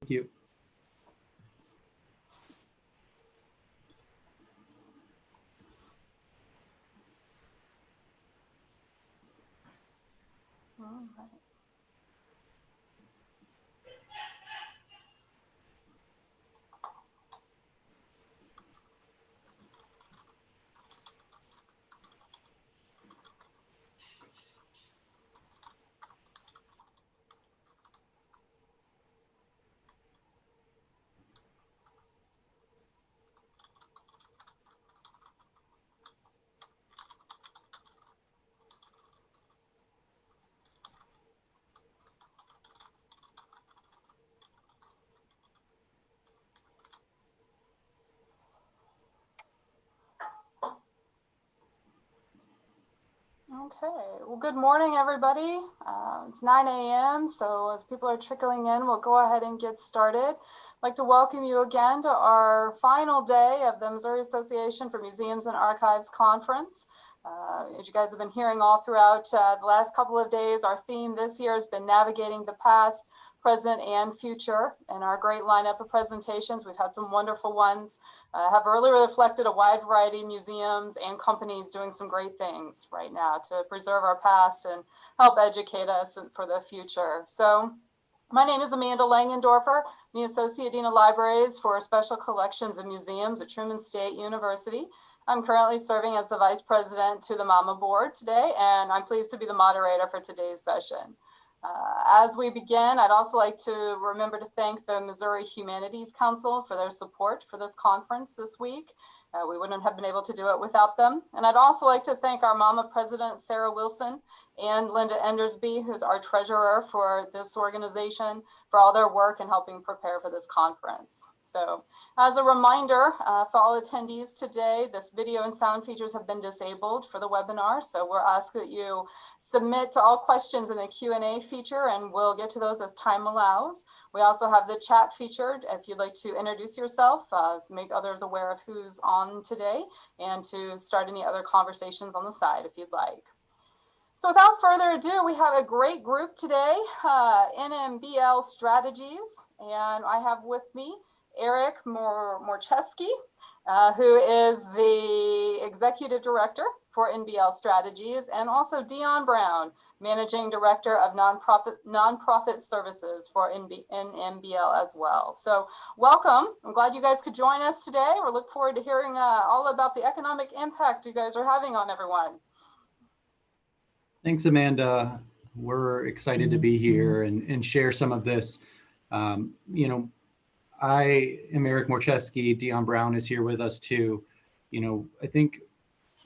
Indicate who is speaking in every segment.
Speaker 1: Thank you.
Speaker 2: All right. Okay, well, good morning, everybody. It's 9 a.m., so as people are trickling in, we'll go ahead and get started. I'd like to welcome you again to our final day of the Missouri Association for Museums and Archives Conference. As you guys have been hearing all throughout the last couple of days, our theme this year has been navigating the past, present, and future. In our great lineup of presentations, we've had some wonderful ones. Have really reflected a wide variety of museums and companies doing some great things right now to preserve our past and help educate us for the future. So my name is Amanda Langendorfer, the Associate Dean of Libraries for Special Collections and Museums at Truman State University. I'm currently serving as the Vice President to the MAMA Board today, and I'm pleased to be the moderator for today's session. As we begin, I'd also like to remember to thank the Missouri Humanities Council for their support for this conference this week. We wouldn't have been able to do it without them. And I'd also like to thank our MAMA President, Sarah Wilson, and Linda Endersby, who's our treasurer for this organization, for all their work in helping prepare for this conference. So as a reminder for all attendees today, this video and sound features have been disabled for the webinar. So we're asking that you submit all questions in the Q&A feature, and we'll get to those as time allows. We also have the chat featured if you'd like to introduce yourself, to make others aware of who's on today, and to start any other conversations on the side if you'd like. So without further ado, we have a great group today, NMBL Strategies, and I have with me Eric Morcheski, who is the Executive Director for NBL Strategies, and also Dion Brown, Managing Director of Nonprofit Services for NMBL as well. So welcome. I'm glad you guys could join us today. We look forward to hearing all about the economic impact you guys are having on everyone.
Speaker 1: Thanks, Amanda. We're excited to be here and share some of this. I am Eric Morcheski. Dion Brown is here with us too. I think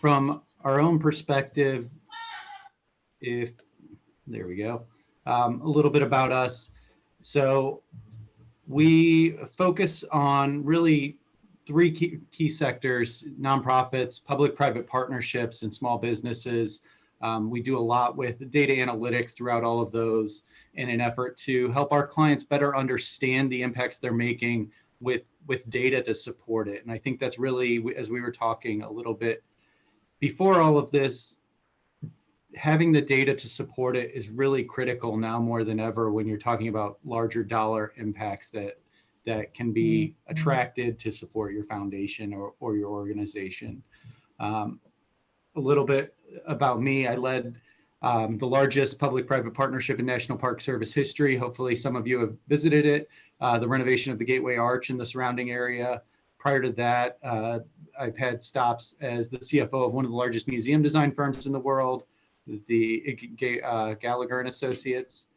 Speaker 1: from our own perspective, there we go, a little bit about us. So we focus on really three key sectors: nonprofits, public-private partnerships, and small businesses. We do a lot with data analytics throughout all of those in an effort to help our clients better understand the impacts they're making with data to support it. And I think that's really, as we were talking a little bit before all of this, having the data to support it is really critical now more than ever when you're talking about larger dollar impacts that can be attracted to support your foundation or your organization. A little bit about me: I led the largest public-private partnership in National Park Service history. Hopefully some of you have visited it, the renovation of the Gateway Arch in the surrounding area. Prior to that, I've had stops as the CFO of one of the largest museum design firms in the world, the Gallagher and Associates,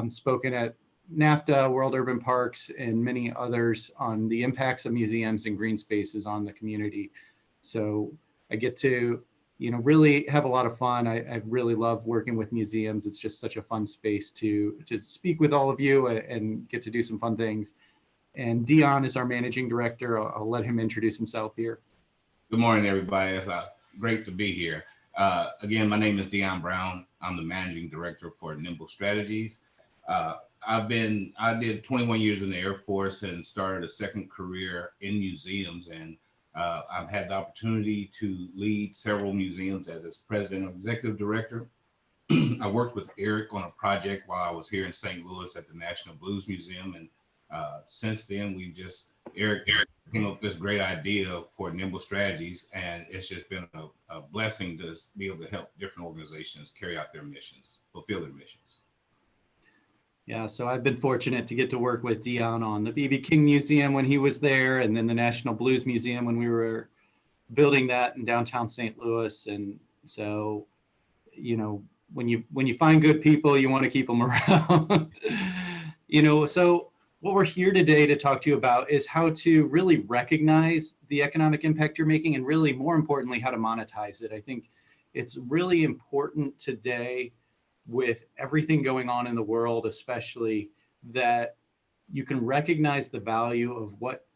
Speaker 1: spoken at NAFTA, World Urban Parks, and many others on the impacts of museums and green spaces on the community. So I get to really have a lot of fun. I really love working with museums. It's just such a fun space to speak with all of you and get to do some fun things. And Dion is our managing director. I'll let him introduce himself here.
Speaker 3: Good morning, everybody. It's great to be here. Again, my name is Dion Brown. I'm the managing director for NMBL Strategies. I did 21 years in the Air Force and started a second career in museums, and I've had the opportunity to lead several museums as its president or executive director. I worked with Eric on a project while I was here in St. Louis at the National Blues Museum, and Since then, Eric came up with this great idea for NMBL Strategies, and it's just been a blessing to be able to help different organizations carry out their missions, fulfill their missions.
Speaker 1: Yeah, so I've been fortunate to get to work with Dion on the B.B. King Museum when he was there, and then the National Blues Museum when we were building that in downtown St. Louis. And so, you know, when you find good people, you want to keep them around. So what we're here today to talk to you about is how to really recognize the economic impact you're making, and really more importantly, how to monetize it. I think it's really important today, with everything going on in the world, especially, that you can recognize the value of what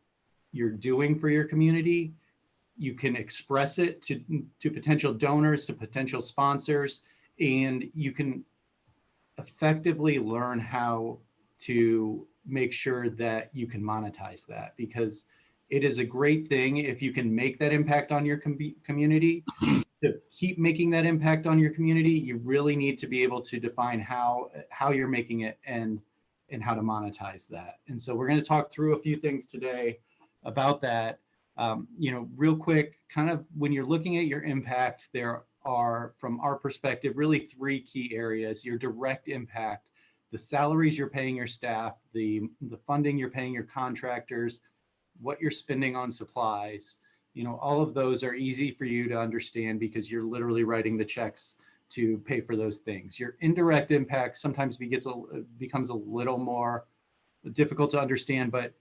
Speaker 1: you're doing for your community. You can express it to potential donors, to potential sponsors, and you can effectively learn how to make sure that you can monetize that, because it is a great thing if you can make that impact on your community. To keep making that impact on your community, you really need to be able to define how you're making it and how to monetize that. And so we're going to talk through a few things today about that. Real quick, kind of when you're looking at your impact, there are, from our perspective, really three key areas: your direct impact, the salaries you're paying your staff, the funding you're paying your contractors, what you're spending on supplies. All of those are easy for you to understand because you're literally writing the checks to pay for those things. Your indirect impact sometimes becomes a little more difficult to understand, but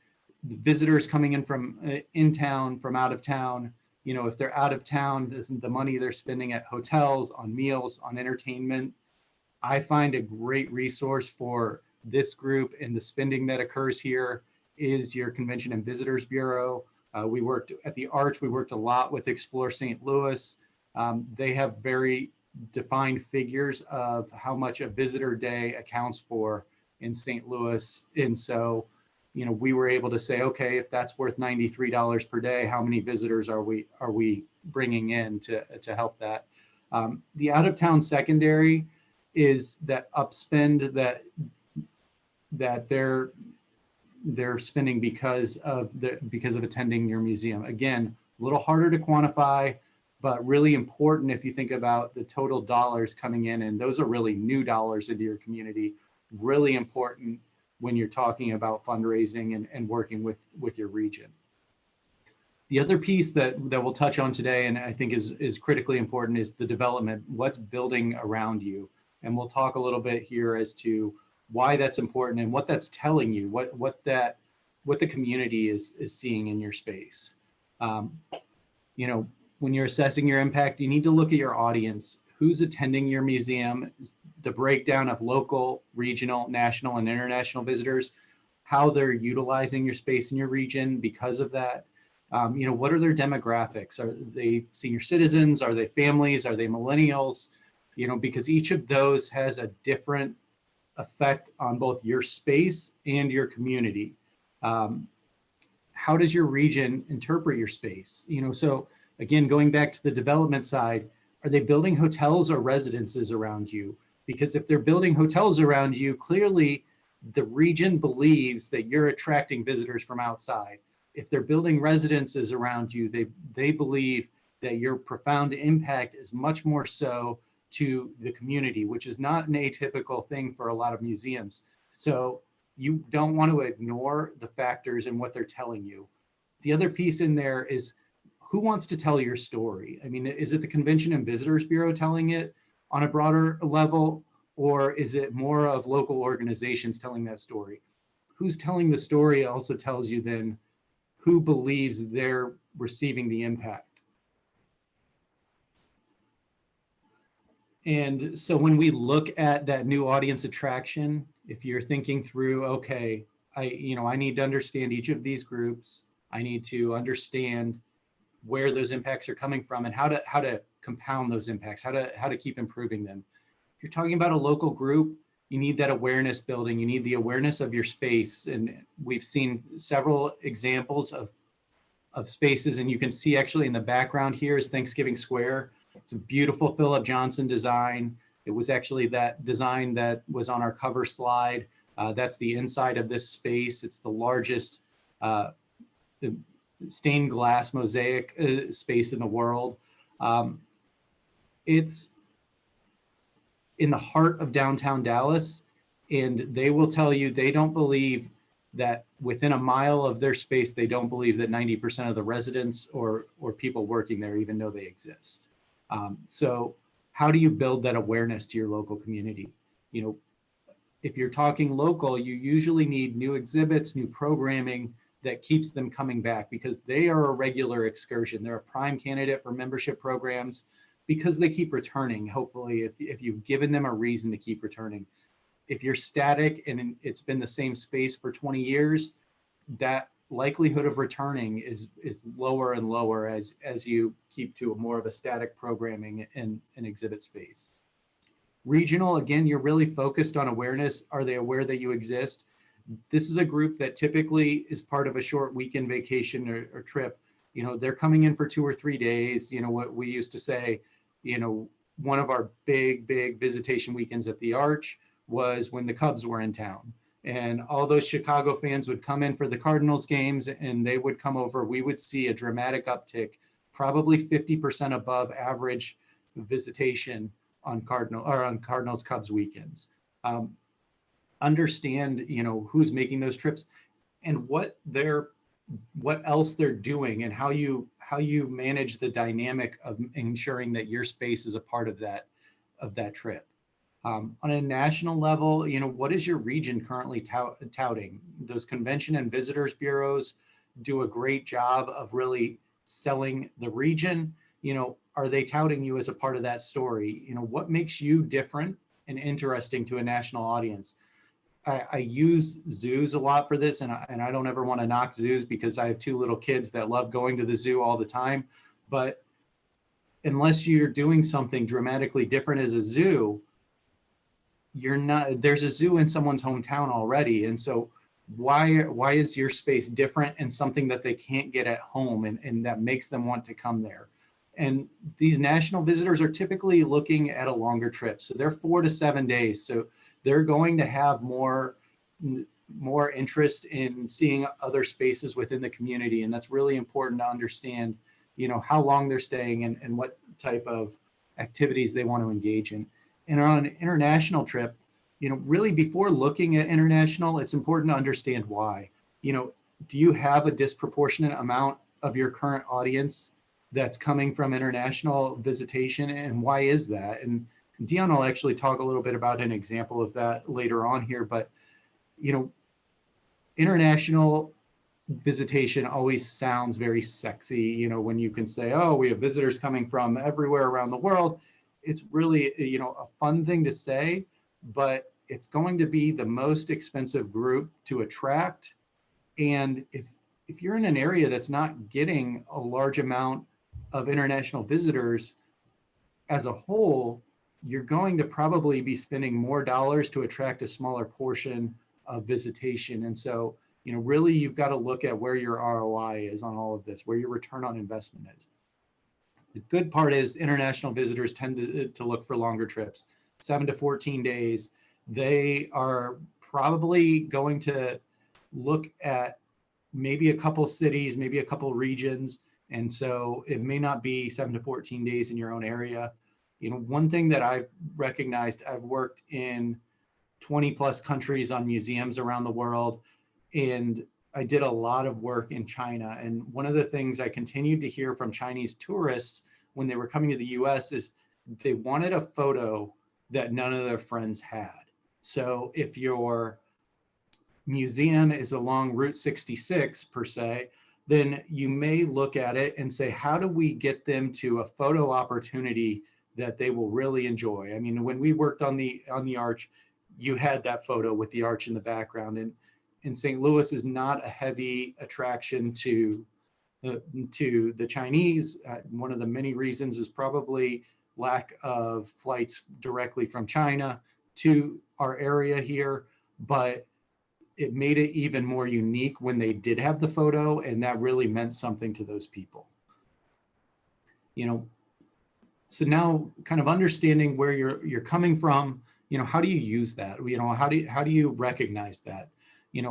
Speaker 1: the visitors coming in from in town, from out of town, if they're out of town, the money they're spending at hotels, on meals, on entertainment. I find a great resource for this group and the spending that occurs here is your Convention and Visitors Bureau. We worked at the Arch. We worked a lot with Explore St. Louis. They have very defined figures of how much a visitor day accounts for in St. Louis. And so, we were able to say, okay, if that's worth $93 per day, how many visitors are we bringing in to help that? The out of town secondary is that upspend that they're spending because of attending your museum. Again, a little harder to quantify, but really important if you think about the total dollars coming in, and those are really new dollars into your community. Really important when you're talking about fundraising and working with your region. The other piece that we'll touch on today, and I think is critically important, is the development, what's building around you. And we'll talk a little bit here as to why that's important and what that's telling you, what the community is seeing in your space. When you're assessing your impact, you need to look at your audience, who's attending your museum, the breakdown of local, regional, national, and international visitors, how they're utilizing your space in your region because of that. What are their demographics? Are they senior citizens? Are they families? Are they millennials? Because each of those has a different effect on both your space and your community. How does your region interpret your space? So again, going back to the development side, are they building hotels or residences around you? Because if they're building hotels around you, clearly the region believes that you're attracting visitors from outside. If they're building residences around you, they believe that your profound impact is much more so to the community, which is not an atypical thing for a lot of museums. So you don't want to ignore the factors and what they're telling you. The other piece in there is, who wants to tell your story? I mean, is it the Convention and Visitors Bureau telling it on a broader level, or is it more of local organizations telling that story? Who's telling the story also tells you then who believes they're receiving the impact. And so when we look at that new audience attraction, if you're thinking through, okay, I need to understand each of these groups. I need to understand where those impacts are coming from and how to compound those impacts, how to keep improving them. If you're talking about a local group, you need that awareness building. You need the awareness of your space. And we've seen several examples of spaces, and you can see actually in the background here is Thanksgiving Square. It's a beautiful Philip Johnson design. It was actually that design that was on our cover slide That's the inside of this space. It's the largest stained glass mosaic space in the world. It's in the heart of downtown Dallas, and they will tell you they don't believe that within a mile of their space, they don't believe that 90% of the residents or people working there even know they exist. So how do you build that awareness to your local community? You know, if you're talking local, you usually need new exhibits, new programming that keeps them coming back, because they are a regular excursion. They're a prime candidate for membership programs because they keep returning. Hopefully, if you've given them a reason to keep returning. If you're static and it's been the same space for 20 years, that likelihood of returning is lower and lower as you keep to a more of a static programming and an exhibit space. Regional, again, you're really focused on awareness. Are they aware that you exist? This is a group that typically is part of a short weekend vacation or trip. You know, they're coming in for 2 or 3 days. You know, what we used to say, you know, one of our big visitation weekends at the Arch was when the Cubs were in town. And all those Chicago fans would come in for the Cardinals games, and they would come over. We would see a dramatic uptick, probably 50% above average visitation on Cardinals Cubs weekends. Understand, you know, who's making those trips and what else they're doing, and how you manage the dynamic of ensuring that your space is a part of that trip. On a national level, you know, what is your region currently touting? Those convention and visitors bureaus do a great job of really selling the region. You know, are they touting you as a part of that story? You know, what makes you different and interesting to a national audience? I use zoos a lot for this, and I don't ever want to knock zoos, because I have 2 little kids that love going to the zoo all the time. But unless you're doing something dramatically different as a zoo, you're not. There's a zoo in someone's hometown already, and so why is your space different and something that they can't get at home, and that makes them want to come there? And these national visitors are typically looking at a longer trip, so they're 4 to 7 days. So they're going to have more interest in seeing other spaces within the community, and that's really important to understand. You know, how long they're staying and what type of activities they want to engage in. And on an international trip, you know, really before looking at international, it's important to understand why. You know, do you have a disproportionate amount of your current audience that's coming from international visitation, and why is that? And Dion will actually talk a little bit about an example of that later on here, but you know, international visitation always sounds very sexy. You know, when you can say, oh, we have visitors coming from everywhere around the world, it's really, you know, a fun thing to say, but it's going to be the most expensive group to attract. And if you're in an area that's not getting a large amount of international visitors as a whole, you're going to probably be spending more dollars to attract a smaller portion of visitation. And so, you know, really you've got to look at where your ROI is on all of this, where your return on investment is. The good part is international visitors tend to look for longer trips, 7 to 14 days. They are probably going to look at maybe a couple cities, maybe a couple regions. And so it may not be 7 to 14 days in your own area. You know, one thing that I've recognized, I've worked in 20 plus countries on museums around the world, and I did a lot of work in China. And one of the things I continued to hear from Chinese tourists when they were coming to the US is they wanted a photo that none of their friends had. So if your museum is along Route 66 per se, then you may look at it and say, how do we get them to a photo opportunity that they will really enjoy? I mean, when we worked on the Arch, you had that photo with the Arch in the background, and St. Louis is not a heavy attraction to the Chinese. One of the many reasons is probably lack of flights directly from China to our area here, but it made it even more unique when they did have the photo, and that really meant something to those people. You know, so now kind of understanding where you're coming from, how do you use that? How do you recognize that?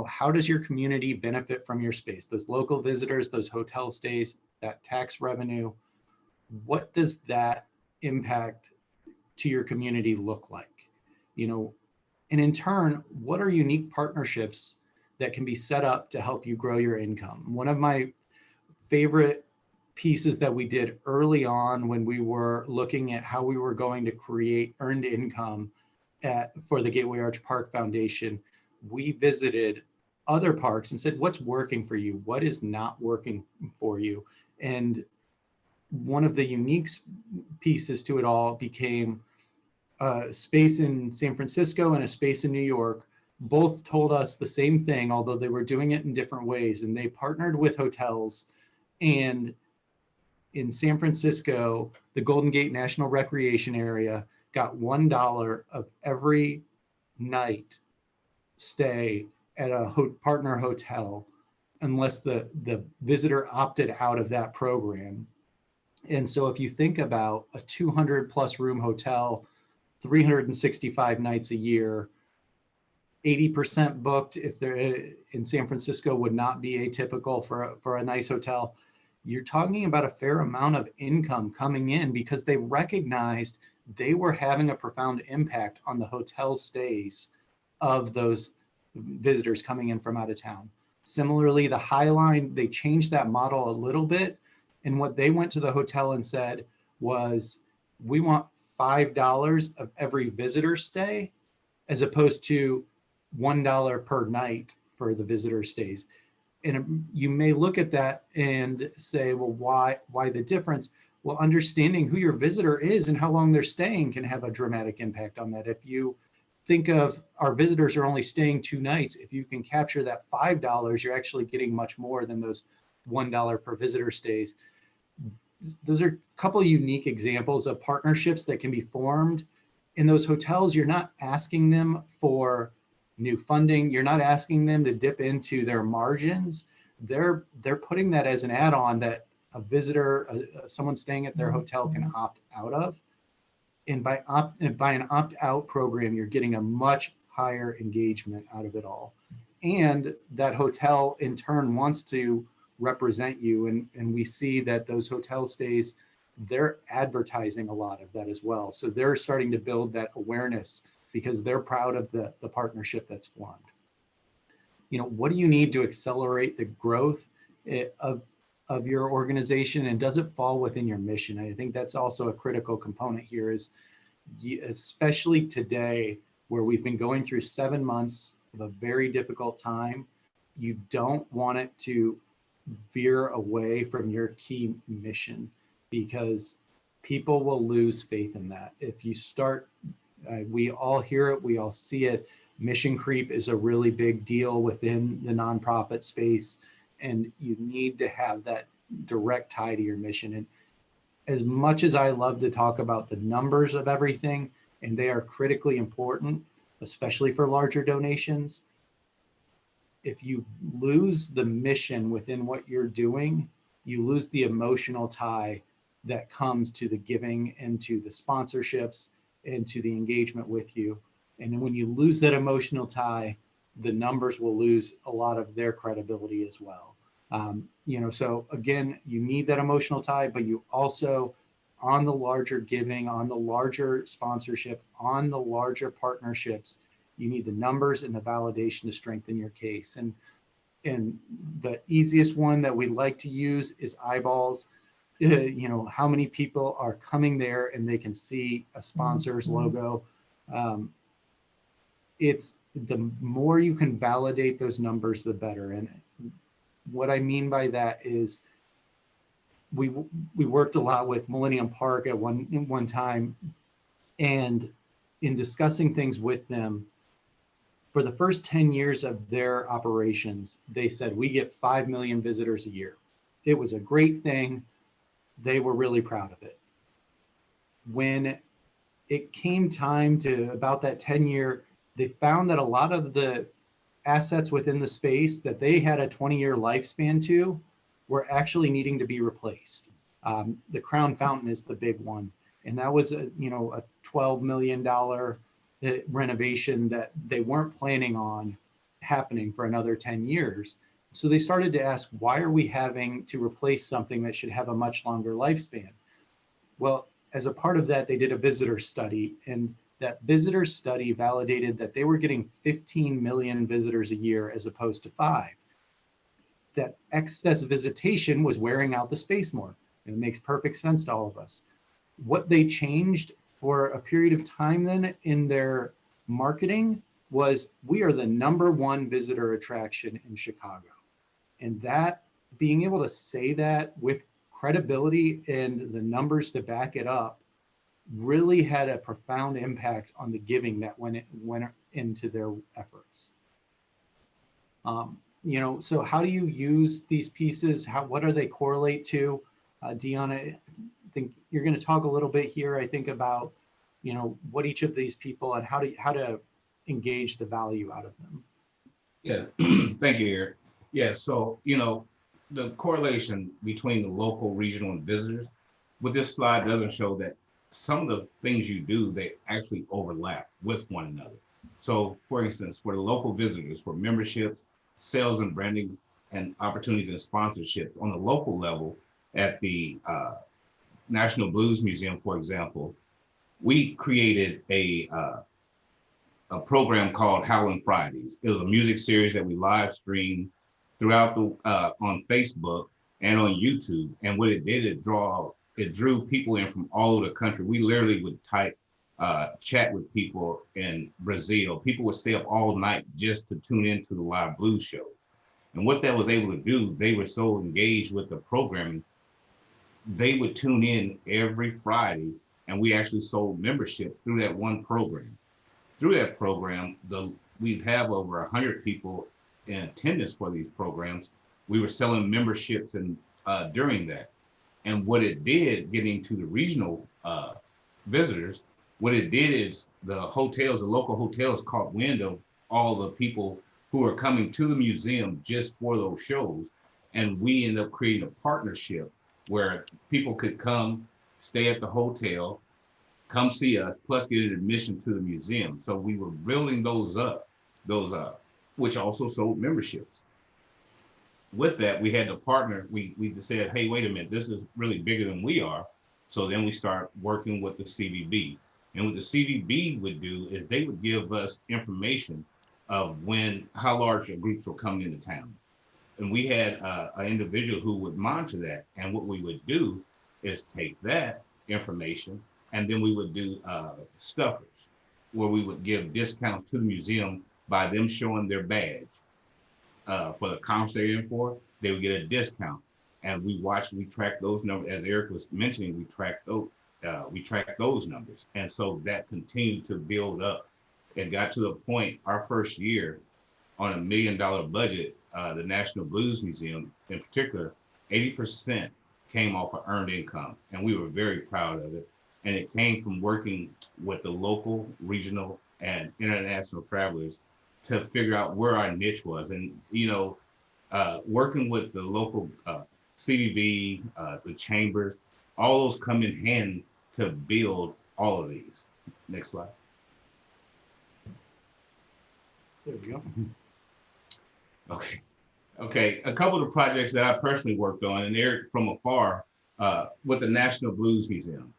Speaker 1: How does your community benefit from your space? Those local visitors, those hotel stays, that tax revenue, what does that impact to your community look like? And in turn, what are unique partnerships that can be set up to help you grow your income? One of my favorite pieces that we did early on when we were looking at how we were going to create earned income for the Gateway Arch Park Foundation, we visited other parks and said, what's working for you? What is not working for you? And one of the unique pieces to it all became a space in San Francisco and a space in New York. Both told us the same thing, although they were doing it in different ways. And they partnered with hotels. And in San Francisco, the Golden Gate National Recreation Area got $1 of every night stay at a partner hotel, unless the visitor opted out of that program. And so if you think about a 200 plus room hotel, 365 nights a year, 80% booked, if they're in San Francisco, would not be atypical for a nice hotel. You're talking about a fair amount of income coming in because they recognized they were having a profound impact on the hotel stays of those visitors coming in from out of town. Similarly, the High Line, they changed that model a little bit. And what they went to the hotel and said was, we want $5 of every visitor stay, as opposed to $1 per night for the visitor stays. And you may look at that and say, well, why the difference? Well, understanding who your visitor is and how long they're staying can have a dramatic impact on that. If you think of our visitors are only staying 2 nights, if you can capture that $5, you're actually getting much more than those $1 per visitor stays. Those are a couple of unique examples of partnerships that can be formed in those hotels. You're not asking them for new funding. You're not asking them to dip into their margins. They're putting that as an add-on that a visitor, someone staying at their hotel can opt out of. And by an opt-out program, you're getting a much higher engagement out of it all. And that hotel in turn wants to represent you. And we see that those hotel stays, they're advertising a lot of that as well. So they're starting to build that awareness because they're proud of the partnership that's formed. What do you need to accelerate the growth of your organization, and does it fall within your mission? I think that's also a critical component here, is especially today where we've been going through 7 months of a very difficult time, you don't want it to veer away from your key mission, because people will lose faith in that. If you start, we all hear it, we all see it. Mission creep is a really big deal within the nonprofit space, and you need to have that direct tie to your mission. And as much as I love to talk about the numbers of everything, and they are critically important, especially for larger donations, if you lose the mission within what you're doing, you lose the emotional tie that comes to the giving and to the sponsorships and to the engagement with you. And when you lose that emotional tie, the numbers will lose a lot of their credibility as well. So again, you need that emotional tie, but you also, on the larger giving, on the larger sponsorship, on the larger partnerships, you need the numbers and the validation to strengthen your case. And the easiest one that we like to use is eyeballs. How many people are coming there and they can see a sponsor's logo. It's the more you can validate those numbers, the better. And what I mean by that is we worked a lot with Millennium Park at one time, and in discussing things with them, for the first 10 years of their operations, they said, we get 5 million visitors a year. It was a great thing. They were really proud of it. When it came time to about that 10-year, they found that a lot of the assets within the space that they had a 20-year lifespan to were actually needing to be replaced. The Crown Fountain is the big one. And that was a $12 million renovation that they weren't planning on happening for another 10 years. So they started to ask, why are we having to replace something that should have a much longer lifespan? Well, as a part of that, they did a visitor study, and that visitor study validated that they were getting 15 million visitors a year as opposed to 5. That excess visitation was wearing out the space more. And it makes perfect sense to all of us. What they changed for a period of time then in their marketing was, we are the #1 visitor attraction in Chicago. And that, being able to say that with credibility and the numbers to back it up, really had a profound impact on the giving that went into their efforts. So how do you use these pieces? What do they correlate to? Dion, I think you're going to talk a little bit here, I think, about, what each of these people and how to engage the value out of them.
Speaker 3: Yeah, thank you, Eric. Yeah, so, the correlation between the local, regional, and visitors, what this slide doesn't show that some of the things you do, they actually overlap with one another. So, for instance, for the local visitors, for memberships, sales and branding, and opportunities and sponsorship on the local level at the National Blues Museum, for example, we created a program called Howlin' Fridays. It was a music series that we live streamed throughout on Facebook and on YouTube. And what it did, it drew people in from all over the country. We literally would chat with people in Brazil. People would stay up all night just to tune into the live blues show. And what that was able to do, they were so engaged with the programming, they would tune in every Friday, and we actually sold memberships through that one program. Through that program, we'd have over 100 people in attendance for these programs. We were selling memberships and during that. And what it did, getting to the regional visitors, what it did is the local hotels caught wind of all the people who were coming to the museum just for those shows. And we ended up creating a partnership where people could come, stay at the hotel, come see us, plus get an admission to the museum. So we were building those up, which also sold memberships. With that, we had to partner. We just said, hey, wait a minute, this is really bigger than we are. So then we start working with the CVB. And what the CVB would do is they would give us information of how large the groups were coming into town. And we had an individual who would monitor that. And what we would do is take that information, and then we would do stuffers, where we would give discounts to the museum by them showing their badge. For the conference they're in for, they would get a discount. And we track those numbers. As Eric was mentioning, we track those numbers. And so that continued to build up. It got to the point, our first year, on $1 million budget, the National Blues Museum in particular, 80% came off of earned income. And we were very proud of it. And it came from working with the local, regional, and international travelers to figure out where our niche was. And, working with the local CVB, the chambers, all those come in hand to build all of these. Next slide.
Speaker 1: There we go.
Speaker 3: Okay. A couple of the projects that I personally worked on, and Eric from afar, with the National Blues Museum.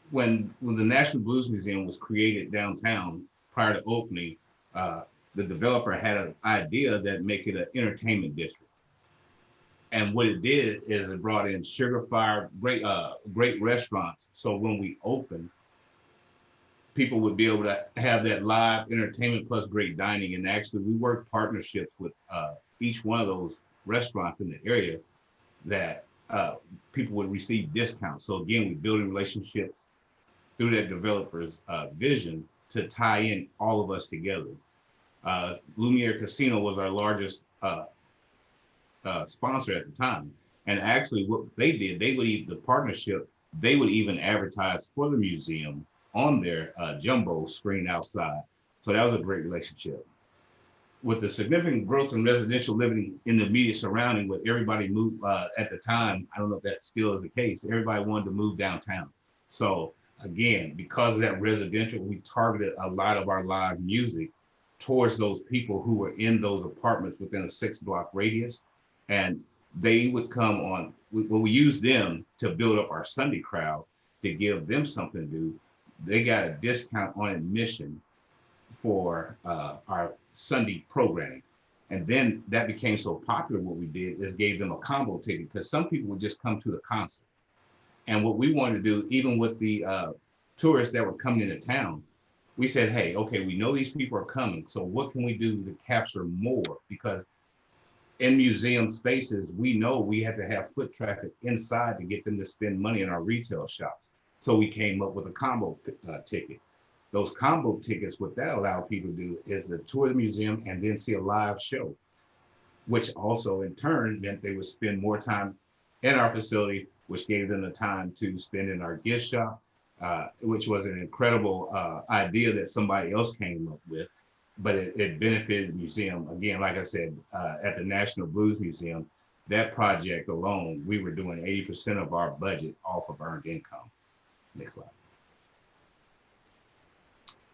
Speaker 3: When the National Blues Museum was created downtown prior to opening, the developer had an idea that make it an entertainment district. And what it did is it brought in Sugar Fire, great restaurants. So when we opened, people would be able to have that live entertainment plus great dining. And actually we worked partnerships with each one of those restaurants in the area that people would receive discounts. So again, we're building relationships through that developer's vision to tie in all of us together. Lumiere Casino was our largest sponsor at the time. And actually what they did, they would even advertise for the museum on their jumbo screen outside. So that was a great relationship. With the significant growth in residential living in the immediate surrounding, with everybody moved at the time, I don't know if that still is the case, everybody wanted to move downtown. So again, because of that residential, we targeted a lot of our live music towards those people who were in those apartments within a 6-block radius. And they would come on, we used them to build up our Sunday crowd to give them something to do. They got a discount on admission for our Sunday programming. And then that became so popular, what we did is gave them a combo ticket, because some people would just come to the concert. And what we wanted to do, even with the tourists that were coming into town, we said, hey, okay, we know these people are coming, so what can we do to capture more? Because in museum spaces, we know we have to have foot traffic inside to get them to spend money in our retail shops. So we came up with a combo ticket. Those combo tickets, what that allowed people to do is to tour the museum and then see a live show, which also in turn meant they would spend more time in our facility, which gave them the time to spend in our gift shop, which was an incredible idea that somebody else came up with, but it benefited the museum. Again, like I said, at the National Blues Museum, that project alone, we were doing 80% of our budget off of earned income. Next slide.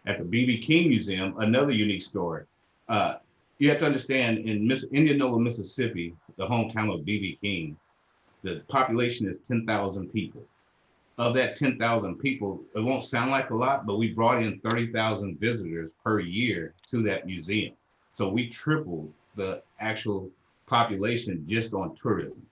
Speaker 3: At the B.B. King Museum, another unique story. You have to understand, in Indianola, Mississippi, the hometown of B.B. King, the population is 10,000 people. Of that 10,000 people, it won't sound like a lot, but we brought in 30,000 visitors per year to that museum. So we tripled the actual population just on tourism.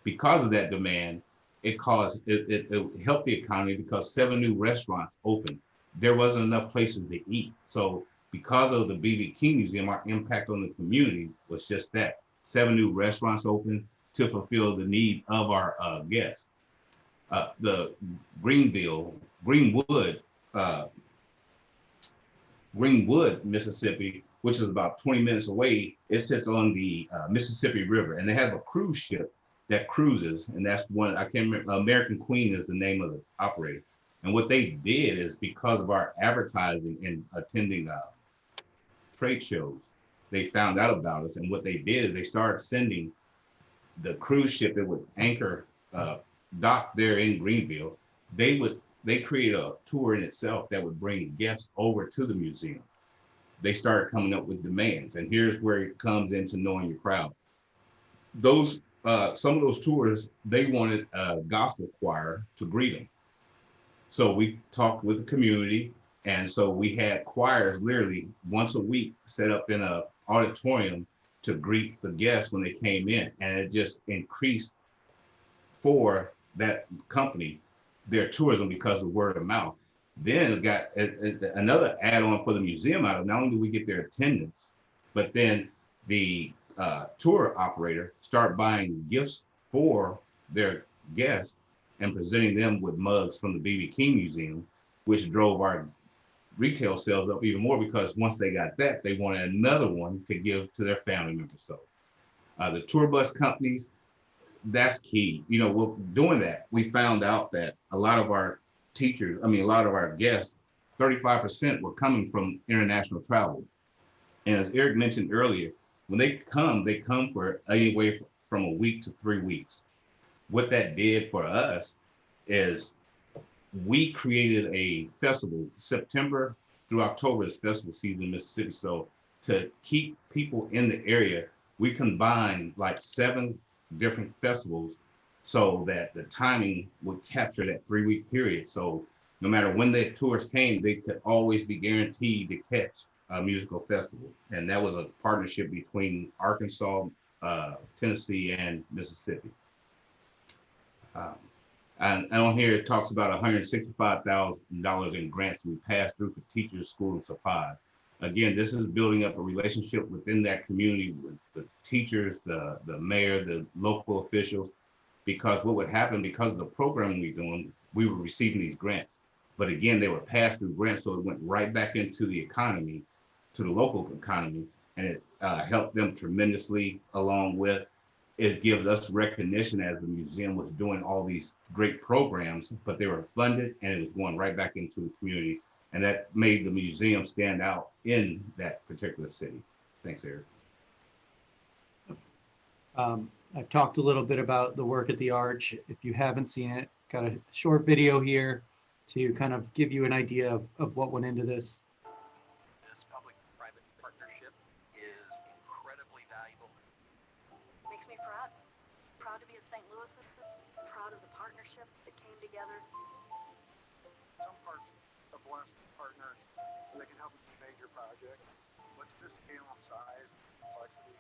Speaker 3: Because of that demand, it helped the economy because 7 new restaurants opened. There wasn't enough places to eat. So because of the B.B. King Museum, our impact on the community was just that. 7 new restaurants opened to fulfill the need of our guests. The Greenwood, Mississippi, which is about 20 minutes away, it sits on the Mississippi River, and they have a cruise ship that cruises, and that's one, I can't remember, American Queen is the name of the operator. And what they did is, because of our advertising and attending trade shows, they found out about us, and what they did is they started sending the cruise ship that would anchor dock there in Greenville. They created a tour in itself that would bring guests over to the museum. They started coming up with demands, and here's where it comes into knowing your crowd. Those some of those tours, they wanted a gospel choir to greet them. So we talked with the community, and so we had choirs literally once a week set up in an auditorium to greet the guests when they came in, and it just increased for that company their tourism because of word of mouth. Then it got another add-on for the museum out of not only do we get their attendance, but then the tour operator start buying gifts for their guests and presenting them with mugs from the B.B. King Museum, which drove our retail sales up even more, because once they got that, they wanted another one to give to their family members. So the tour bus companies, that's key. You know, we're doing that. We found out that a lot of our teachers, a lot of our guests, 35% were coming from international travel. And as Eric mentioned earlier, when they come for anywhere from a week to 3 weeks. What that did for us is we created a festival. September through October is festival season in Mississippi. So to keep people in the area, we combined like 7 different festivals so that the timing would capture that 3-week period. So no matter when the tourists came, they could always be guaranteed to catch a musical festival. And that was a partnership between Arkansas, Tennessee, and Mississippi. And on here, it talks about $165,000 in grants we passed through for teachers, schools, and supplies. Again, this is building up a relationship within that community with the teachers, the mayor, the local officials, because what would happen, because of the programming we're doing, we were receiving these grants. But again, they were passed through grants, so it went right back into the economy, to the local economy, and it helped them tremendously, along with it gives us recognition as the museum was doing all these great programs, but they were funded and it was going right back into the community. And that made the museum stand out in that particular city. Thanks, Eric.
Speaker 1: I've talked a little bit about the work at the Arch. If you haven't seen it, got a short video here. to kind of give you an idea of what went into this.
Speaker 4: This public-private partnership is incredibly valuable.
Speaker 5: Makes me proud. Proud to be a St. Louis. Proud of the partnership that came together.
Speaker 6: Some parts of blessed partners that can help with major projects, but to just scale and size and complexity,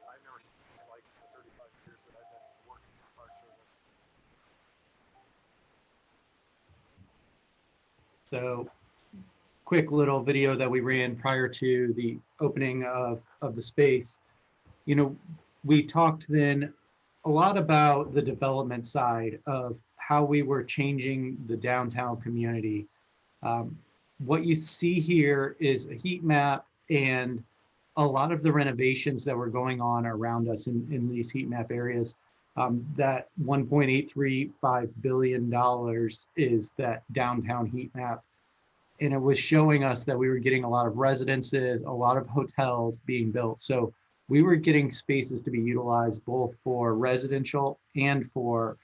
Speaker 6: I've never seen it like in the 35 years that I've been working in the park service.
Speaker 1: So quick little video that we ran prior to the opening of the space. You know, we talked then a lot about the development side of how we were changing the downtown community. What you see here is a heat map and a lot of the renovations that were going on around us in these heat map areas. That $1.835 billion is that downtown heat map. And it was showing us that we were getting a lot of residences, a lot of hotels being built. So we were getting spaces to be utilized both for residential and for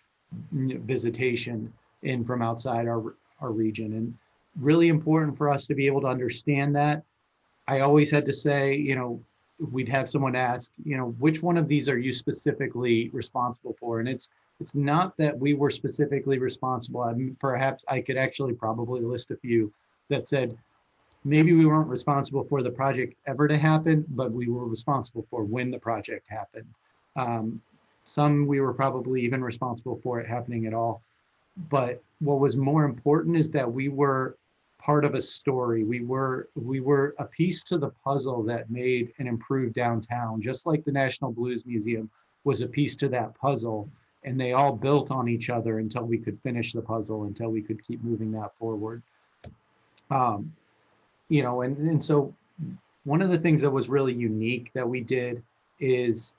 Speaker 1: visitation in from outside our region. And really important for us to be able to understand that. I always had to say, you know, we'd have someone ask, you know, which one of these are you specifically responsible for? And it's not that we were specifically responsible. Perhaps I could actually probably list a few that said, maybe we weren't responsible for the project ever to happen, but we were responsible for when the project happened. Some we were probably even responsible for it happening at all. But what was more important is that we were part of a story. We were a piece to the puzzle that made an improved downtown, just like the National Blues Museum was a piece to that puzzle. And they all built on each other until we could finish the puzzle, until we could keep moving that forward. You know, and so one of the things that was really unique that we did is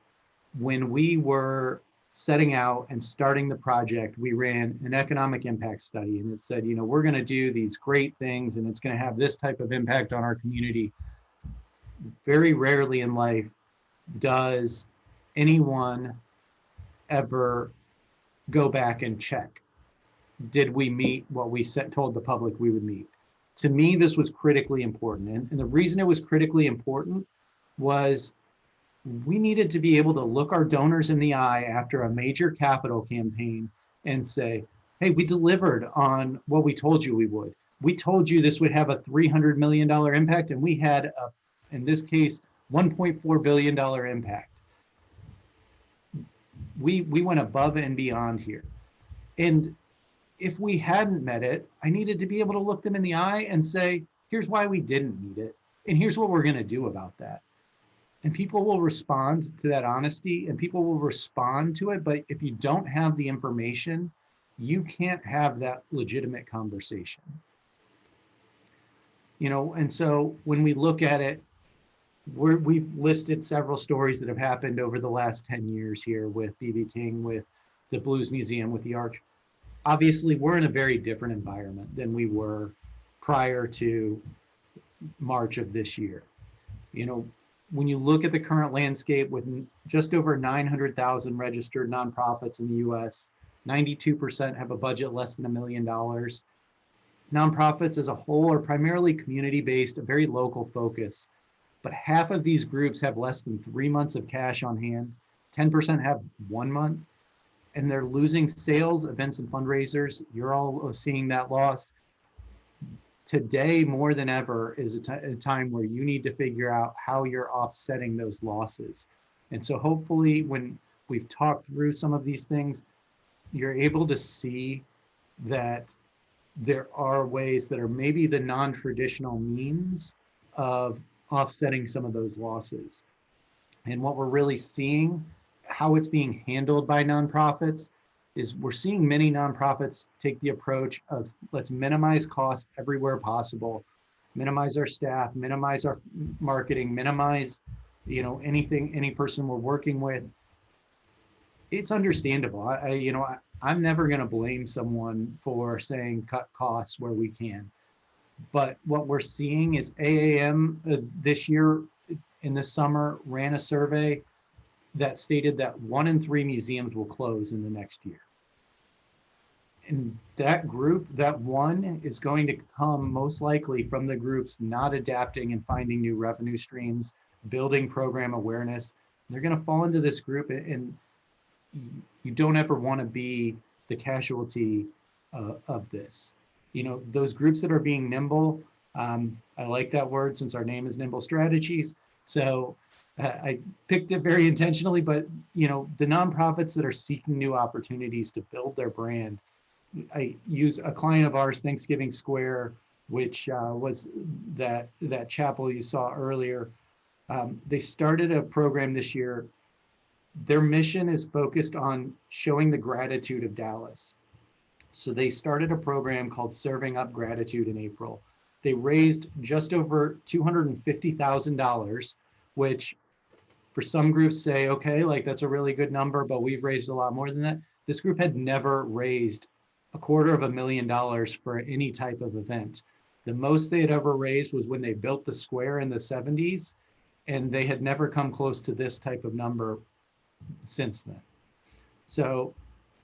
Speaker 1: when we were setting out and starting the project, we ran an economic impact study, and it said, you know, we're going to do these great things and it's going to have this type of impact on our community. Very rarely in life does anyone ever go back and check, did we meet what we told the public we would meet? To me, this was critically important. And the reason it was critically important was we needed to be able to look our donors in the eye after a major capital campaign and say, hey, we delivered on what we told you we would. We told you this would have a $300 million impact, and we had, in this case, $1.4 billion impact. We went above and beyond here. And if we hadn't met it, I needed to be able to look them in the eye and say, here's why we didn't meet it. And here's what we're going to do about that. And people will respond to that honesty and people will respond to it. But if you don't have the information, you can't have that legitimate conversation. You know, and so when we look at it, we've listed several stories that have happened over the last 10 years here with B.B. King, with the Blues Museum, with the Arch. Obviously, we're in a very different environment than we were prior to March of this year. You know, when you look at the current landscape with just over 900,000 registered nonprofits in the US, 92% have a budget less than $1 million. Nonprofits as a whole are primarily community-based, a very local focus, but half of these groups have less than 3 months of cash on hand, 10% have 1 month, and they're losing sales, events, and fundraisers. You're all seeing that loss. Today, more than ever, is a time where you need to figure out how you're offsetting those losses. And so hopefully when we've talked through some of these things, you're able to see that there are ways that are maybe the non-traditional means of offsetting some of those losses. And what we're really seeing, how it's being handled by nonprofits, is we're seeing many nonprofits take the approach of let's minimize costs everywhere possible, minimize our staff, minimize our marketing, minimize, you know, anything, any person we're working with. It's understandable. I'm never going to blame someone for saying cut costs where we can. But what we're seeing is AAM this year in the summer ran a survey that stated that 1 in 3 museums will close in the next year. And that group, that one, is going to come most likely from the groups not adapting and finding new revenue streams, building program awareness. They're going to fall into this group, and you don't ever want to be the casualty of this. You know, those groups that are being nimble, I like that word since our name is NMBL Strategies. So I picked it very intentionally, but you know, the nonprofits that are seeking new opportunities to build their brand. I use a client of ours, Thanksgiving Square, which was that chapel you saw earlier. They started a program this year. Their mission is focused on showing the gratitude of Dallas. So they started a program called Serving Up Gratitude in April. They raised just over $250,000, which for some groups say, okay, like that's a really good number, but we've raised a lot more than that. This group had never raised $250,000 for any type of event. The most they had ever raised was when they built the square in the 70s, and they had never come close to this type of number since then. So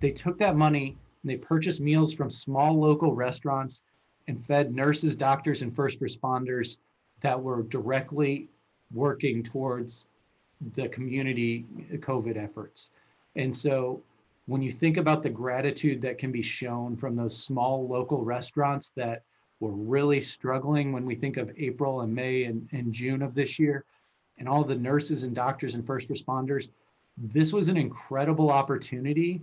Speaker 1: they took that money and they purchased meals from small local restaurants and fed nurses, doctors, and first responders that were directly working towards the community COVID efforts. And so when you think about the gratitude that can be shown from those small local restaurants that were really struggling when we think of April and May and June of this year, and all the nurses and doctors and first responders, this was an incredible opportunity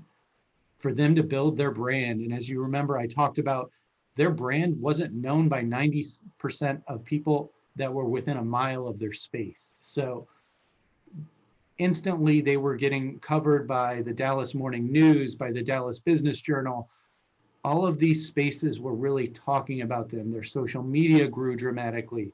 Speaker 1: for them to build their brand. And as you remember, I talked about their brand wasn't known by 90% of people that were within a mile of their space. So instantly they were getting covered by the Dallas Morning News, by the Dallas Business Journal. All of these spaces were really talking about them. Their social media grew dramatically.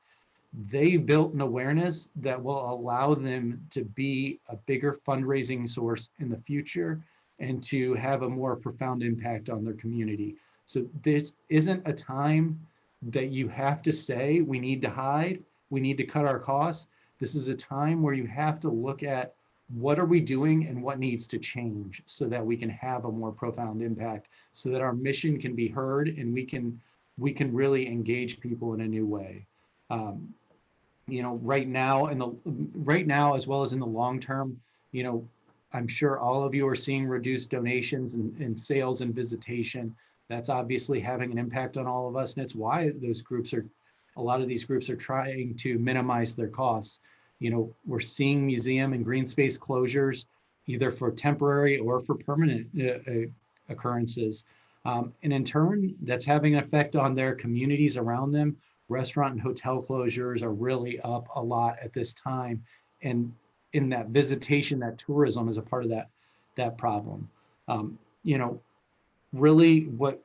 Speaker 1: They built an awareness that will allow them to be a bigger fundraising source in the future and to have a more profound impact on their community. So this isn't a time that you have to say, we need to hide, we need to cut our costs. This is a time where you have to look at what are we doing and what needs to change so that we can have a more profound impact, so that our mission can be heard and we can really engage people in a new way. You know, right now as well as in the long term, you know, I'm sure all of you are seeing reduced donations and sales and visitation. That's obviously having an impact on all of us, and it's why a lot of these groups are trying to minimize their costs. You know, we're seeing museum and green space closures, either for temporary or for permanent occurrences. And in turn, that's having an effect on their communities around them. Restaurant and hotel closures are really up a lot at this time. And in that visitation, that tourism is a part of that problem. You know, really what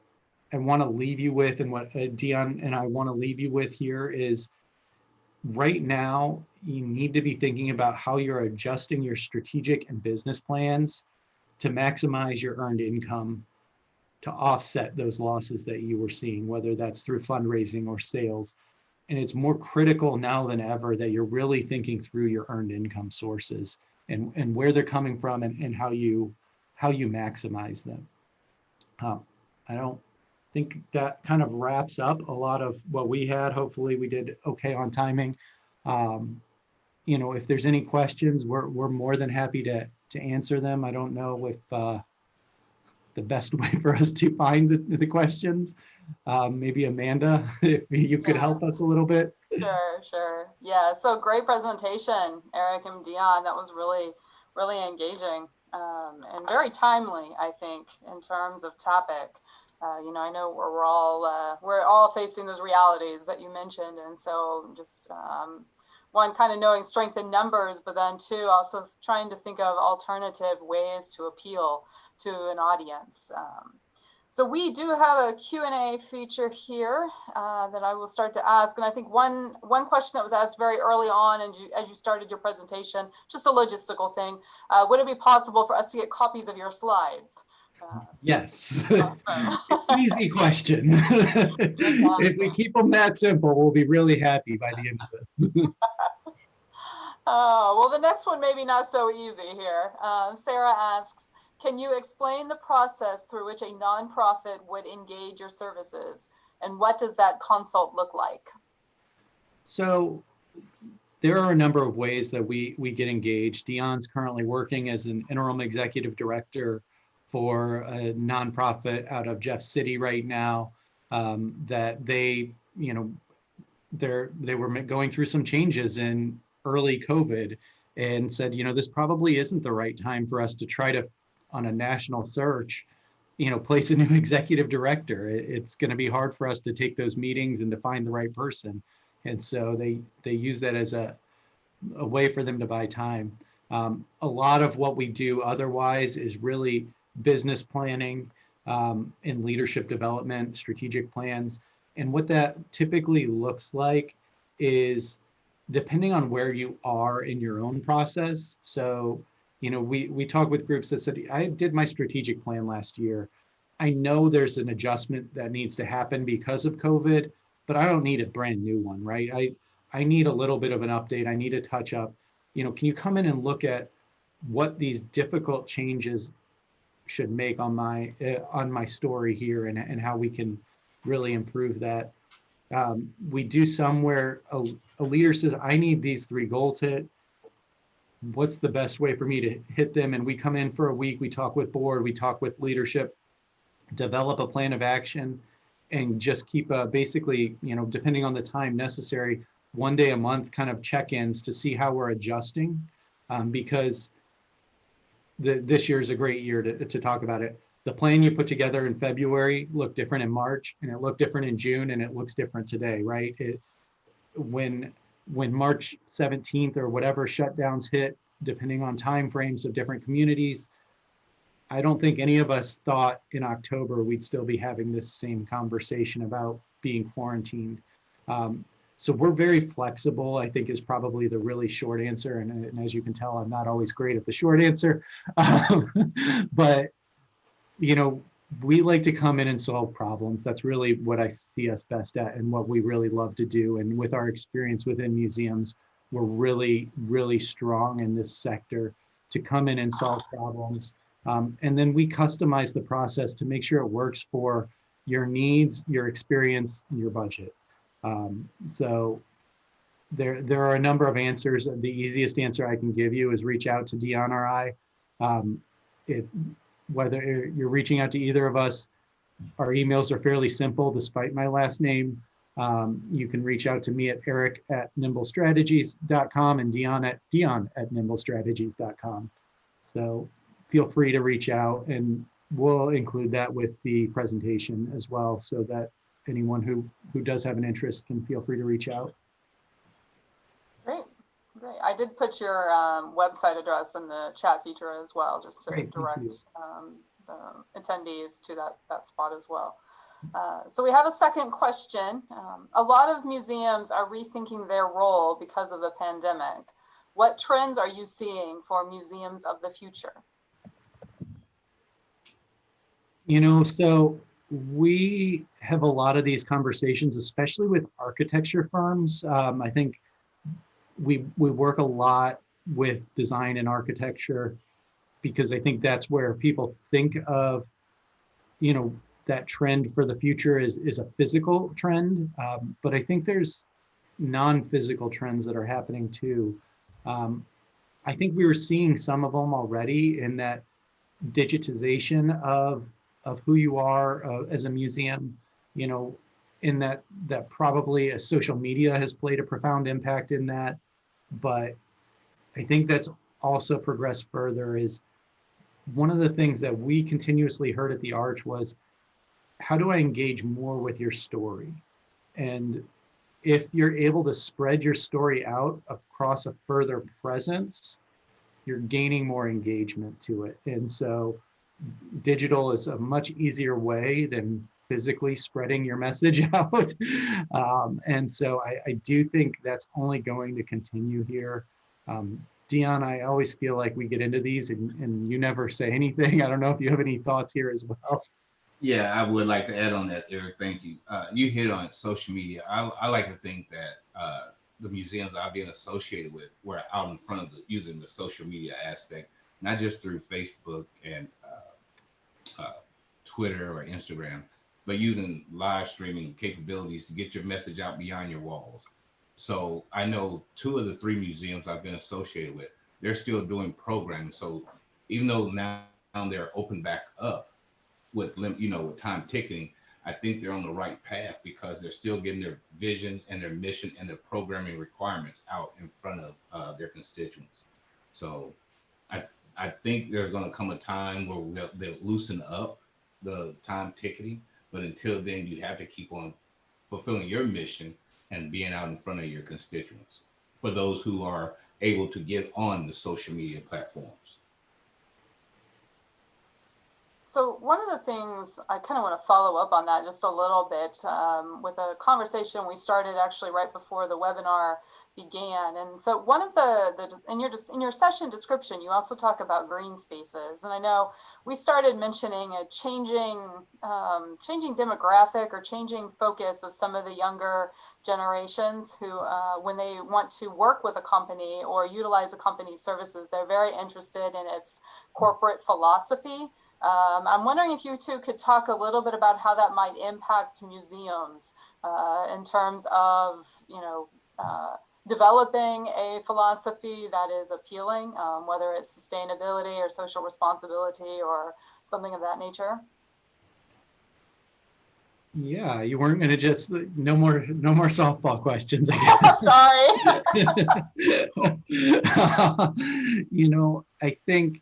Speaker 1: I want to leave you with, and what Dion and I want to leave you with here is, right now, you need to be thinking about how you're adjusting your strategic and business plans to maximize your earned income to offset those losses that you were seeing, whether that's through fundraising or sales. And it's more critical now than ever that you're really thinking through your earned income sources and where they're coming from and how you maximize them. I don't think that kind of wraps up a lot of what we had. Hopefully we did okay on timing. You know, if there's any questions, we're more than happy to answer them. I don't know if the best way for us to find the questions. Maybe Amanda, if you could help us a little bit.
Speaker 2: Sure. Yeah, so great presentation, Eric and Dion. That was really, really engaging and very timely, I think, in terms of topic. You know, I know we're all facing those realities that you mentioned, and so just one, kind of knowing strength in numbers, but then two, also trying to think of alternative ways to appeal to an audience. So we do have a Q&A feature here that I will start to ask. And I think one question that was asked very early on, and as you started your presentation, just a logistical thing, would it be possible for us to get copies of your slides?
Speaker 1: Yes.
Speaker 2: Awesome.
Speaker 1: Easy question. If we keep them that simple, we'll be really happy by the end of this.
Speaker 2: Well, the next one maybe not so easy here. Sarah asks, Can you explain the process through which a nonprofit would engage your services? And what does that consult look like?
Speaker 1: So there are a number of ways that we get engaged. Dion's currently working as an interim executive director for a nonprofit out of Jeff City right now, that they were going through some changes in early COVID and said, this probably isn't the right time for us to try to, on a national search, place a new executive director. It's going to be hard for us to take those meetings and to find the right person. And so they use that as a way for them to buy time. A lot of what we do otherwise is really business planning and leadership development, strategic plans. And what that typically looks like is depending on where you are in your own process. So, we talk with groups that said, I did my strategic plan last year. I know there's an adjustment that needs to happen because of COVID, but I don't need a brand new one, right? I need a little bit of an update. I need a touch up. Can you come in and look at what these difficult changes should make on my story here, and how we can really improve that. We do some where a leader says, I need these 3 goals hit. What's the best way for me to hit them? And we come in for a week, we talk with board, we talk with leadership, develop a plan of action, and just keep basically, depending on the time necessary, 1 day a month kind of check-ins to see how we're adjusting, because this year is a great year to talk about it. The plan you put together in February looked different in March, and it looked different in June, and it looks different today, right? When March 17th or whatever shutdowns hit, depending on timeframes of different communities, I don't think any of us thought in October we'd still be having this same conversation about being quarantined. So we're very flexible, I think, is probably the really short answer. And as you can tell, I'm not always great at the short answer. But, we like to come in and solve problems. That's really what I see us best at and what we really love to do. And with our experience within museums, we're really, really strong in this sector to come in and solve problems. And then we customize the process to make sure it works for your needs, your experience, and your budget. So there are a number of answers. The easiest answer I can give you is reach out to Dion or I. Whether you're reaching out to either of us, our emails are fairly simple despite my last name. You can reach out to me at eric@nimblstrategies.com and Dion at nimblstrategies.com. So feel free to reach out, and we'll include that with the presentation as well, so that anyone who does have an interest can feel free to reach out.
Speaker 2: Great. I did put your website address in the chat feature as well, just to direct the attendees to that spot as well. So we have a second question. A lot of museums are rethinking their role because of the pandemic. What trends are you seeing for museums of the future?
Speaker 1: So we have a lot of these conversations, especially with architecture firms. I think we work a lot with design and architecture, because I think that's where people think of, that trend for the future is a physical trend. But I think there's non-physical trends that are happening too. I think we were seeing some of them already in that digitization of who you are as a museum, in that probably social media has played a profound impact in that. But I think that's also progressed further. Is one of the things that we continuously heard at the Arch was, how do I engage more with your story? And if you're able to spread your story out across a further presence, you're gaining more engagement to it. And so digital is a much easier way than physically spreading your message out. And so I do think that's only going to continue here. Dion, I always feel like we get into these and you never say anything. I don't know if you have any thoughts here as well.
Speaker 3: Yeah, I would like to add on that, Eric. Thank you. You hit on social media. I like to think that the museums I've been associated with were out in front of using the social media aspect, not just through Facebook and Twitter or Instagram, but using live streaming capabilities to get your message out beyond your walls. So I know 2 of the 3 museums I've been associated with, they're still doing programming. So even though now they're open back up with, with time ticketing, I think they're on the right path because they're still getting their vision and their mission and their programming requirements out in front of their constituents. So I think there's going to come a time where they'll loosen up the time ticketing, but until then, you have to keep on fulfilling your mission and being out in front of your constituents for those who are able to get on the social media platforms.
Speaker 2: So one of the things I kind of want to follow up on that just a little bit with a conversation we started actually right before the webinar began. And so one of in your session description, you also talk about green spaces. And I know we started mentioning a changing demographic or changing focus of some of the younger generations who, when they want to work with a company or utilize a company's services, they're very interested in its corporate philosophy. I'm wondering if you 2 could talk a little bit about how that might impact museums in terms of, developing a philosophy that is appealing, whether it's sustainability or social responsibility or something of that nature.
Speaker 1: Yeah, you weren't going to just no more softball questions. I
Speaker 2: Sorry.
Speaker 1: I think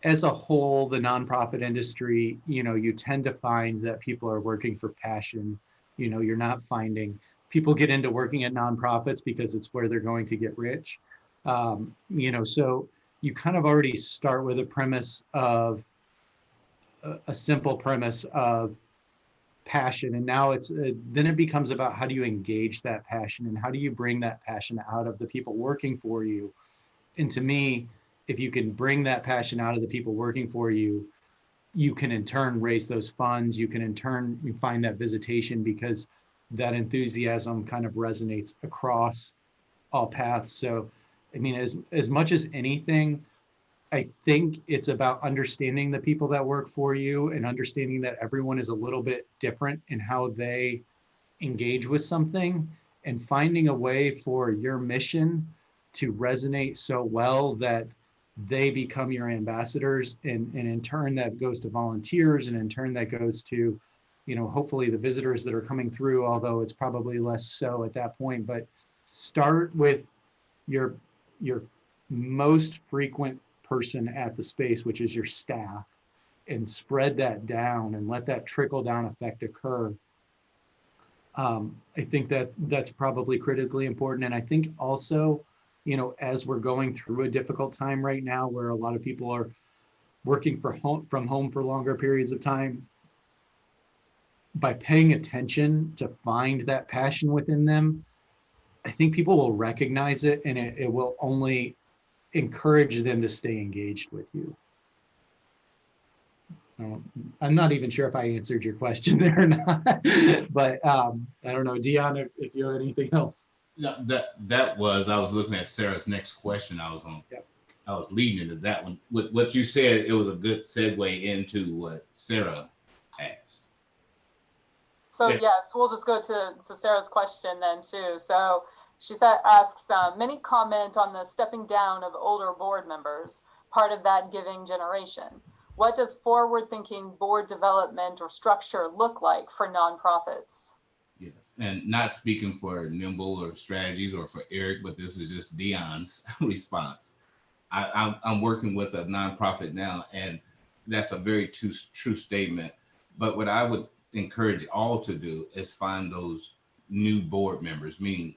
Speaker 1: as a whole, the nonprofit industry, you tend to find that people are working for passion. You're not finding people get into working at nonprofits because it's where they're going to get rich. So you kind of already start with a premise of a simple premise of passion. And now then it becomes about how do you engage that passion and how do you bring that passion out of the people working for you. And to me, if you can bring that passion out of the people working for you, you can in turn raise those funds. You can in turn find that visitation because that enthusiasm kind of resonates across all paths. So, I mean, as much as anything, I think it's about understanding the people that work for you and understanding that everyone is a little bit different in how they engage with something and finding a way for your mission to resonate so well that they become your ambassadors, and in turn that goes to volunteers, and in turn that goes to, hopefully the visitors that are coming through, although it's probably less so at that point. But start with your most frequent person at the space, which is your staff, and spread that down and let that trickle down effect occur. I think that's probably critically important. And I think also, as we're going through a difficult time right now where a lot of people are working from home for longer periods of time, by paying attention to find that passion within them, I think people will recognize it, and it will only encourage them to stay engaged with you. I'm not even sure if I answered your question there or not, but I don't know, Dion, if you have anything else.
Speaker 3: No, I was looking at Sarah's next question. I was leading into that one. With what you said, it was a good segue into what Sarah asked.
Speaker 2: So yes, we'll just go to Sarah's question then too. So she asks, many comment on the stepping down of older board members, part of that giving generation. What does forward-thinking board development or structure look like for nonprofits?
Speaker 3: Yes, and not speaking for NMBL or Strategies or for Eric, but this is just Dion's response. I'm working with a nonprofit now, and that's a very true statement. But what I would encourage all to do is find those new board members, meaning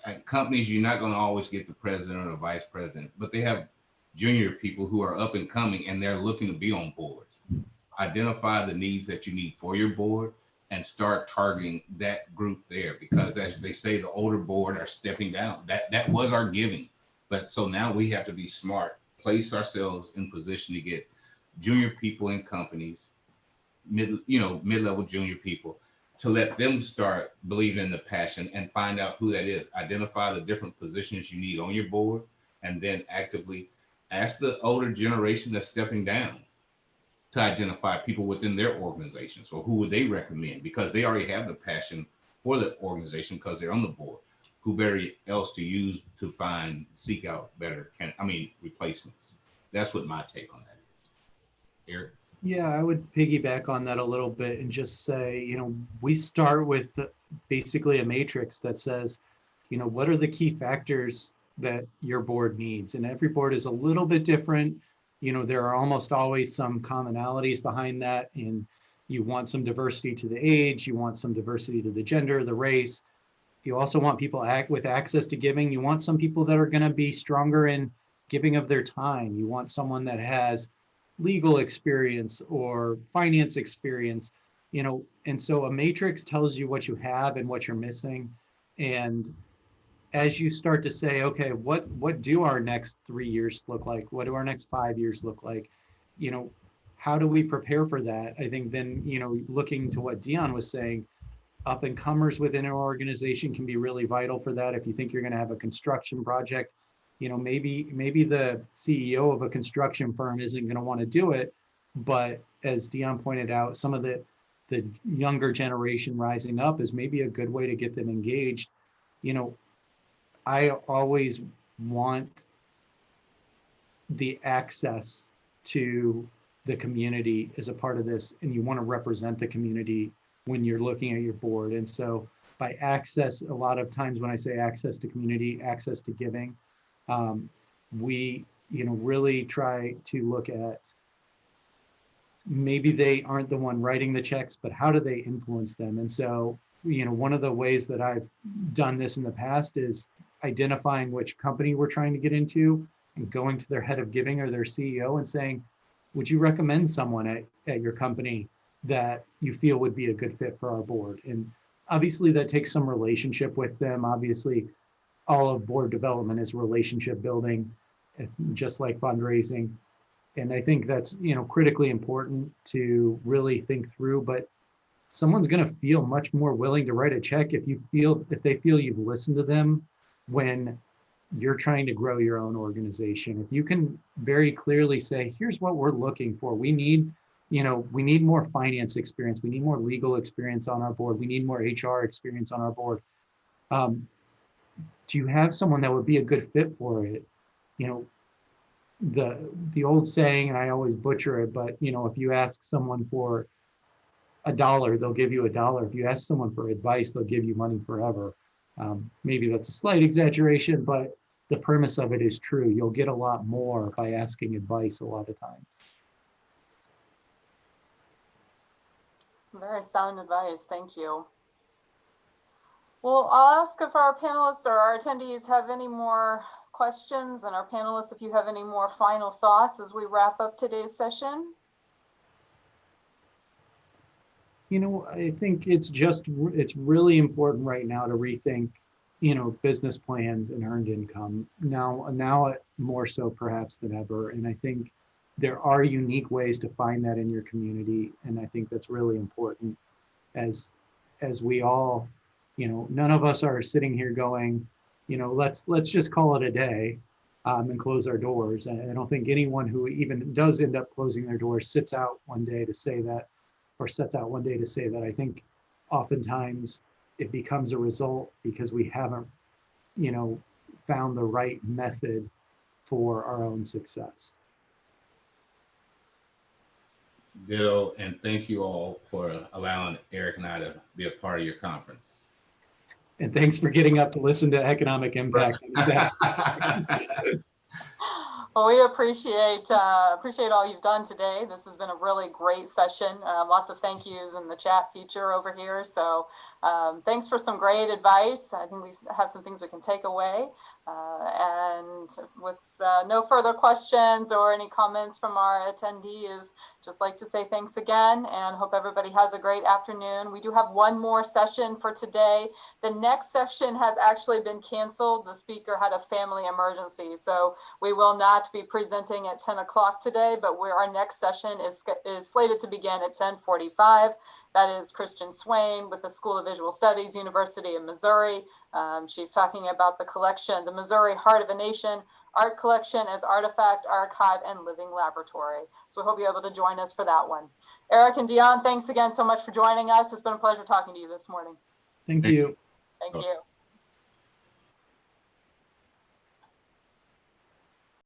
Speaker 3: at companies, you're not going to always get the president or the vice president, but they have junior people who are up and coming and they're looking to be on boards. Identify the needs that you need for your board and start targeting that group there, because as they say, the older board are stepping down. That was our giving. But so now we have to be smart, place ourselves in position to get junior people in companies, mid-level junior people, to let them start believing in the passion and find out who that is. Identify the different positions you need on your board, and then actively ask the older generation that's stepping down, to identify people within their organizations, or who would they recommend, because they already have the passion for the organization because they're on the board. Who better else to use to seek out better replacements? That's what my take on that is. Eric?
Speaker 1: Yeah, I would piggyback on that a little bit and just say, we start with basically a matrix that says, what are the key factors that your board needs? And every board is a little bit different. There are almost always some commonalities behind that. And you want some diversity to the age, you want some diversity to the gender, the race. You also want people with access to giving. You want some people that are going to be stronger in giving of their time. You want someone that has legal experience or finance experience, and so a matrix tells you what you have and what you're missing. And as you start to say, okay, what do our next 3 years look like? What do our next 5 years look like? How do we prepare for that? I think then, looking to what Dion was saying, up and comers within an organization can be really vital for that. If you think you're going to have a construction project, maybe the CEO of a construction firm isn't going to want to do it, but as Dion pointed out, some of the younger generation rising up is maybe a good way to get them engaged. I always want the access to the community as a part of this, and you want to represent the community when you're looking at your board. And so by access, a lot of times when I say access to community, access to giving, we really try to look at, maybe they aren't the one writing the checks, but how do they influence them? And so, one of the ways that I've done this in the past is identifying which company we're trying to get into and going to their head of giving or their CEO and saying, would you recommend someone at your company that you feel would be a good fit for our board? And obviously that takes some relationship with them. Obviously, all of board development is relationship building, just like fundraising. And I think that's, critically important to really think through, but someone's going to feel much more willing to write a check if they feel you've listened to them when you're trying to grow your own organization. If you can very clearly say, here's what we're looking for. We need more finance experience. We need more legal experience on our board. We need more HR experience on our board. Do you have someone that would be a good fit for it? The old saying, and I always butcher it, but if you ask someone for $1, they'll give you $1. If you ask someone for advice, they'll give you money forever. Maybe that's a slight exaggeration, but the premise of it is true. You'll get a lot more by asking advice a lot of times.
Speaker 2: Very sound advice. Thank you. Well, I'll ask if our panelists or our attendees have any more questions, and our panelists, if you have any more final thoughts as we wrap up today's session.
Speaker 1: I think it's really important right now to rethink, business plans and earned income now more so perhaps than ever. And I think there are unique ways to find that in your community. And I think that's really important as we all, none of us are sitting here going, let's just call it a day and close our doors. And I don't think anyone who even does end up closing their doors sets out one day to say that. I think oftentimes it becomes a result because we haven't, found the right method for our own success.
Speaker 3: Bill, and thank you all for allowing Eric and I to be a part of your conference.
Speaker 1: And thanks for getting up to listen to Economic Impact.
Speaker 2: Well, we appreciate all you've done today. This has been a really great session. Lots of thank yous in the chat feature over here. So thanks for some great advice. I think we have some things we can take away. And with no further questions or any comments from our attendees, just like to say thanks again and hope everybody has a great afternoon. We do have one more session for today. The next session has actually been canceled. The speaker had a family emergency, so we will not be presenting at 10 o'clock today, but our next session is slated to begin at 10:45. That is Kristen Swain with the School of Visual Studies, University of Missouri. She's talking about the collection, The Missouri Heart of a Nation, art collection as artifact, archive, and living laboratory. So we hope you're able to join us for that one. Eric and Dion, thanks again so much for joining us. It's been a pleasure talking to you this morning.
Speaker 1: Thank you.
Speaker 2: Thank you.